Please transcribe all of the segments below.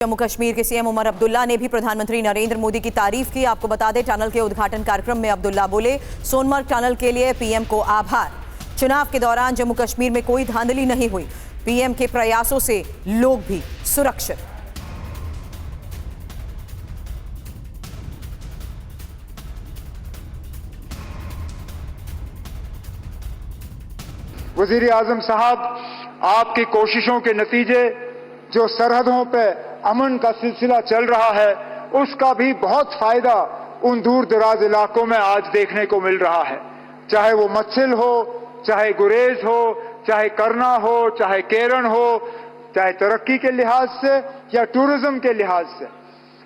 जम्मू कश्मीर के सीएम उमर अब्दुल्ला ने भी प्रधानमंत्री नरेंद्र मोदी की तारीफ की। आपको बता दें, टनल के उद्घाटन कार्यक्रम में अब्दुल्ला बोले, सोनमर्ग टनल के लिए पीएम को आभार। चुनाव के दौरान जम्मू कश्मीर में कोई धांधली नहीं हुई, पीएम के प्रयासों से लोग भी सुरक्षित। वजीर आजम साहब, आपकी कोशिशों के नतीजे जो सरहदों पे अमन का सिलसिला चल रहा है, उसका भी बहुत फायदा उन दूर दराज इलाकों में आज देखने को मिल रहा है। चाहे वो मत्सिल हो, चाहे गुरेज हो, चाहे करना हो, चाहे केरन हो, चाहे तरक्की के लिहाज से या टूरिज्म के लिहाज से।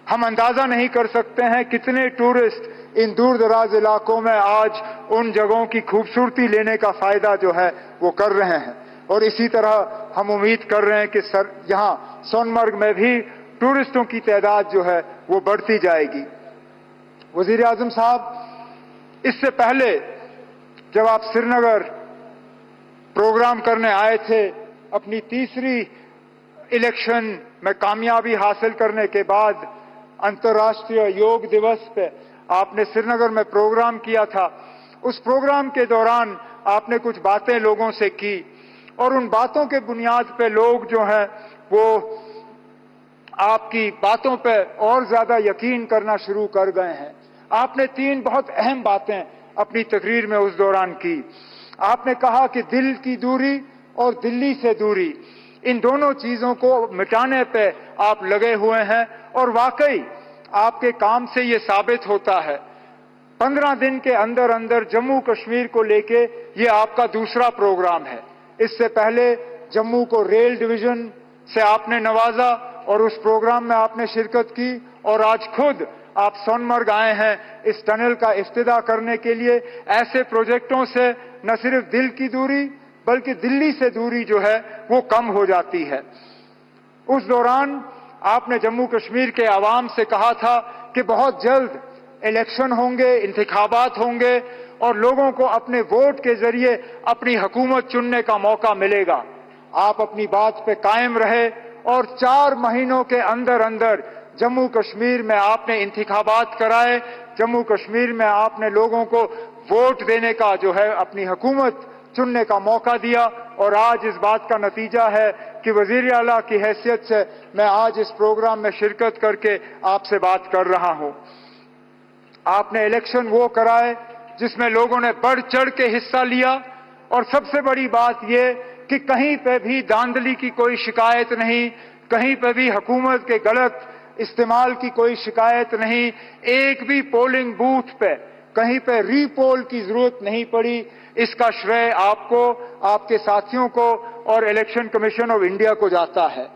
हम अंदाजा नहीं कर सकते हैं कितने टूरिस्ट इन दूर दराज इलाकों में आज उन जगहों की खूबसूरती लेने का फायदा जो है वो कर रहे हैं। और इसी तरह हम उम्मीद कर रहे हैं कि यहाँ सोनमर्ग में भी टूरिस्टों की तादाद जो है वो बढ़ती जाएगी। वजीर आजम साहब, इससे पहले जब आप श्रीनगर प्रोग्राम करने आए थे, अपनी तीसरी इलेक्शन में कामयाबी हासिल करने के बाद अंतर्राष्ट्रीय योग दिवस पे आपने श्रीनगर में प्रोग्राम किया था। उस प्रोग्राम के दौरान आपने कुछ बातें लोगों से की और उन बातों के बुनियाद पे लोग जो हैं वो आपकी बातों पे और ज्यादा यकीन करना शुरू कर गए हैं। आपने 3 बहुत अहम बातें अपनी तकरीर में उस दौरान की। आपने कहा कि दिल की दूरी और दिल्ली से दूरी, इन दोनों चीजों को मिटाने पे आप लगे हुए हैं और वाकई आपके काम से ये साबित होता है। 15 दिन के अंदर अंदर जम्मू कश्मीर को लेके ये आपका दूसरा प्रोग्राम है। इससे पहले जम्मू को रेल डिवीजन से आपने नवाजा और उस प्रोग्राम में आपने शिरकत की और आज खुद आप सोनमर्ग आए हैं इस टनल का इफ्तिताह करने के लिए। ऐसे प्रोजेक्टों से न सिर्फ दिल की दूरी बल्कि दिल्ली से दूरी जो है वो कम हो जाती है। उस दौरान आपने जम्मू कश्मीर के आवाम से कहा था कि बहुत जल्द इलेक्शन होंगे, इंतखाबात होंगे और लोगों को अपने वोट के जरिए अपनी हुकूमत चुनने का मौका मिलेगा। आप अपनी बात पे कायम रहे और 4 महीनों के अंदर अंदर जम्मू कश्मीर में आपने इंतखाबात कराए। जम्मू कश्मीर में आपने लोगों को वोट देने का जो है अपनी हुकूमत चुनने का मौका दिया और आज इस बात का नतीजा है कि वजीर आला की हैसियत से मैं आज इस प्रोग्राम में शिरकत करके आपसे बात कर रहा हूं। आपने इलेक्शन वो कराए जिसमें लोगों ने बढ़ चढ़ के हिस्सा लिया और सबसे बड़ी बात यह कि कहीं पे भी धांधली की कोई शिकायत नहीं, कहीं पे भी हुकूमत के गलत इस्तेमाल की कोई शिकायत नहीं। एक भी पोलिंग बूथ पे कहीं पे रीपोल की जरूरत नहीं पड़ी। इसका श्रेय आपको, आपके साथियों को और इलेक्शन कमीशन ऑफ इंडिया को जाता है।